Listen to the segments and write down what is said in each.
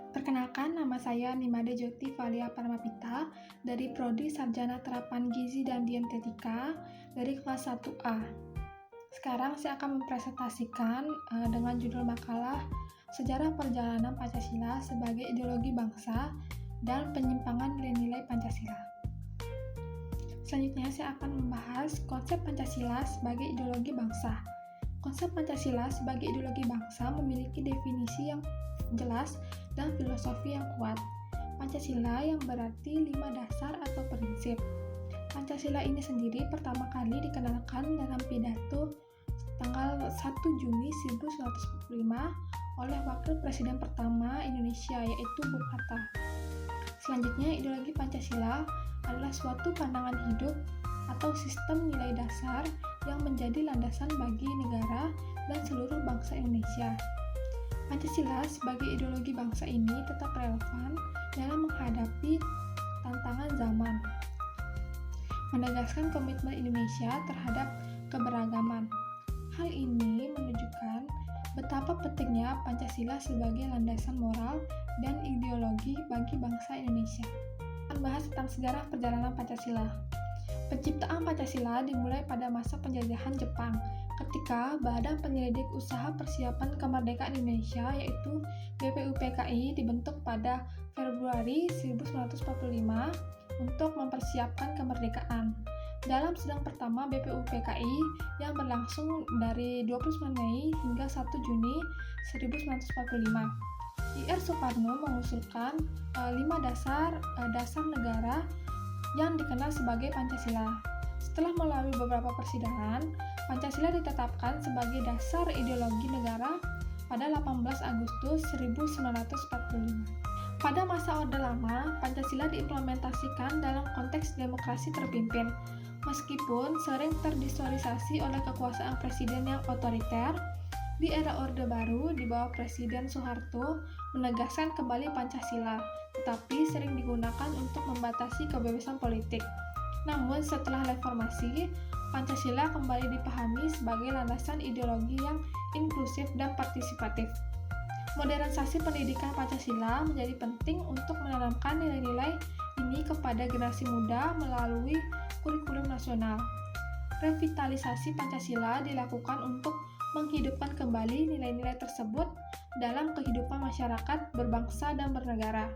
Perkenalkan, nama saya Nimade Jyoti Valia Paramapita dari Prodi Sarjana Terapan Gizi dan Dietetika dari kelas 1A. Sekarang saya akan mempresentasikan dengan judul makalah Sejarah Perjalanan Pancasila sebagai Ideologi Bangsa dan Penyimpangan Nilai-nilai Pancasila. Selanjutnya saya akan membahas konsep Pancasila sebagai ideologi bangsa. Konsep Pancasila sebagai ideologi bangsa memiliki definisi yang jelas dan filosofi yang kuat. Pancasila yang berarti 5 dasar atau prinsip. Pancasila ini sendiri pertama kali dikenalkan dalam pidato tanggal 1 Juni 1945 oleh Wakil Presiden pertama Indonesia, yaitu Bung Hatta. Selanjutnya, ideologi Pancasila adalah suatu pandangan hidup atau sistem nilai dasar yang menjadi landasan bagi negara dan seluruh bangsa Indonesia. Pancasila sebagai ideologi bangsa ini tetap relevan dalam menghadapi tantangan zaman, menegaskan komitmen Indonesia terhadap keberagaman. Hal ini menunjukkan betapa pentingnya Pancasila sebagai landasan moral dan ideologi bagi bangsa Indonesia. Kita bahas tentang sejarah perjalanan Pancasila. Penciptaan Pancasila dimulai pada masa penjajahan Jepang, ketika Badan Penyelidik Usaha Persiapan Kemerdekaan Indonesia yaitu BPUPKI dibentuk pada Februari 1945 untuk mempersiapkan kemerdekaan. Dalam sidang pertama BPUPKI yang berlangsung dari 29 Mei hingga 1 Juni 1945, Ir. Soekarno mengusulkan 5 dasar negara yang dikenal sebagai Pancasila. Setelah melalui beberapa persidangan, Pancasila ditetapkan sebagai dasar ideologi negara pada 18 Agustus 1945. Pada masa Orde Lama, Pancasila diimplementasikan dalam konteks demokrasi terpimpin. Meskipun sering terdistorsi oleh kekuasaan presiden yang otoriter, di era Orde Baru di bawah Presiden Soeharto menegaskan kembali Pancasila, tetapi sering digunakan untuk membatasi kebebasan politik. Namun setelah reformasi, Pancasila kembali dipahami sebagai landasan ideologi yang inklusif dan partisipatif. Modernisasi pendidikan Pancasila menjadi penting untuk menanamkan nilai-nilai ini kepada generasi muda melalui kurikulum nasional. Revitalisasi Pancasila dilakukan untuk menghidupkan kembali nilai-nilai tersebut dalam kehidupan masyarakat berbangsa dan bernegara,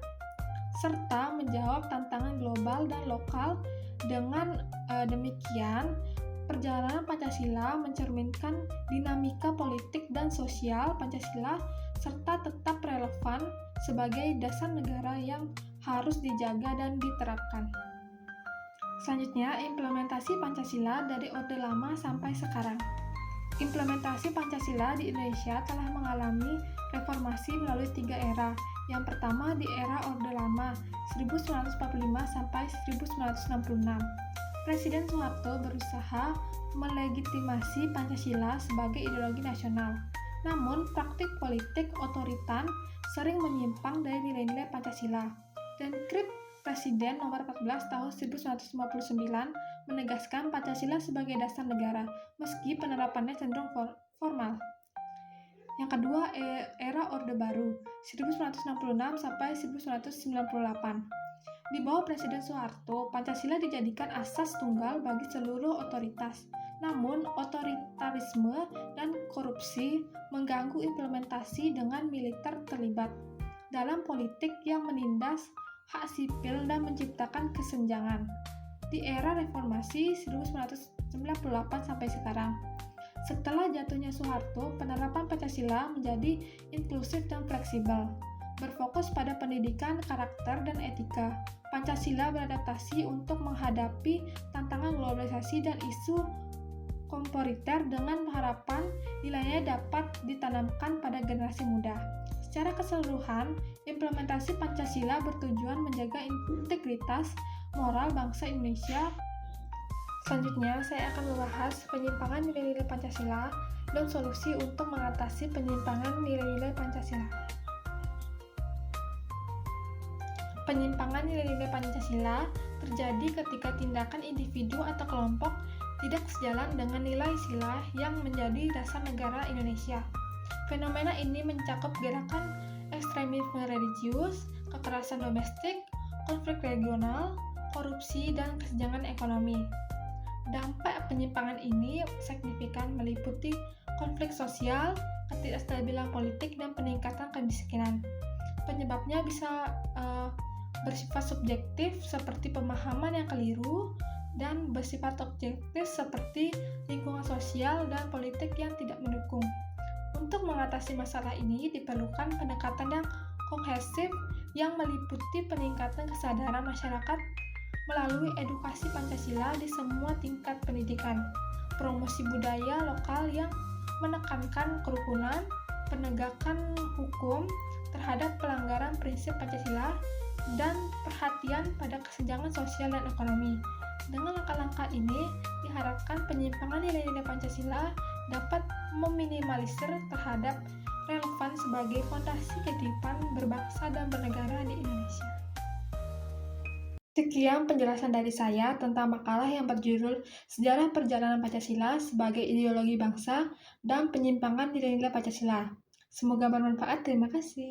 serta menjawab tantangan global dan lokal. Dengan demikian, perjalanan Pancasila mencerminkan dinamika politik dan sosial Pancasila serta tetap relevan sebagai dasar negara yang harus dijaga dan diterapkan. Selanjutnya, implementasi Pancasila dari Orde Lama sampai sekarang. Implementasi Pancasila di Indonesia telah mengalami reformasi melalui 3 era. Yang pertama di era Orde Lama 1945 sampai 1966. Presiden Soeharto berusaha melegitimasi Pancasila sebagai ideologi nasional. Namun, praktik politik otoritan sering menyimpang dari nilai-nilai Pancasila. Dekret Presiden nomor 14 tahun 1959 menegaskan Pancasila sebagai dasar negara, meski penerapannya cenderung formal. Yang kedua, era Orde Baru 1966 sampai 1998. Di bawah Presiden Soeharto, Pancasila dijadikan asas tunggal bagi seluruh otoritas. Namun, otoritarisme dan korupsi mengganggu implementasi dengan militer terlibat dalam politik yang menindas hak sipil dan menciptakan kesenjangan. Di era reformasi 1998 sampai sekarang, setelah jatuhnya Soeharto, penerapan Pancasila menjadi inklusif dan fleksibel, berfokus pada pendidikan, karakter, dan etika. Pancasila beradaptasi untuk menghadapi tantangan globalisasi dan isu kompariter dengan harapan nilainya dapat ditanamkan pada generasi muda. Secara keseluruhan, implementasi Pancasila bertujuan menjaga integritas moral bangsa Indonesia. Selanjutnya, saya akan membahas penyimpangan nilai-nilai Pancasila dan solusi untuk mengatasi penyimpangan nilai-nilai Pancasila. Penyimpangan nilai-nilai Pancasila terjadi ketika tindakan individu atau kelompok tidak sejalan dengan nilai sila yang menjadi dasar negara Indonesia. Fenomena ini mencakup gerakan ekstremisme religius, kekerasan domestik, konflik regional, korupsi, dan kesenjangan ekonomi. Dampak penyimpangan ini signifikan meliputi konflik sosial, ketidakstabilan politik, dan peningkatan kemiskinan. Penyebabnya bisa bersifat subjektif seperti pemahaman yang keliru dan bersifat objektif seperti lingkungan sosial dan politik yang tidak mendukung. Untuk mengatasi masalah ini diperlukan pendekatan yang kohesif yang meliputi peningkatan kesadaran masyarakat melalui edukasi Pancasila di semua tingkat pendidikan, promosi budaya lokal yang menekankan kerukunan, penegakan hukum terhadap pelanggaran prinsip Pancasila, dan perhatian pada kesenjangan sosial dan ekonomi. Dengan langkah-langkah ini, diharapkan penyimpangan nilai-nilai Pancasila dapat meminimalisir terhadap relevan sebagai fondasi kehidupan berbangsa dan bernegara di Indonesia. Sekian penjelasan dari saya tentang makalah yang berjudul Sejarah Perjalanan Pancasila sebagai Ideologi Bangsa dan Penyimpangan Nilai-Nilai Pancasila. Semoga bermanfaat. Terima kasih.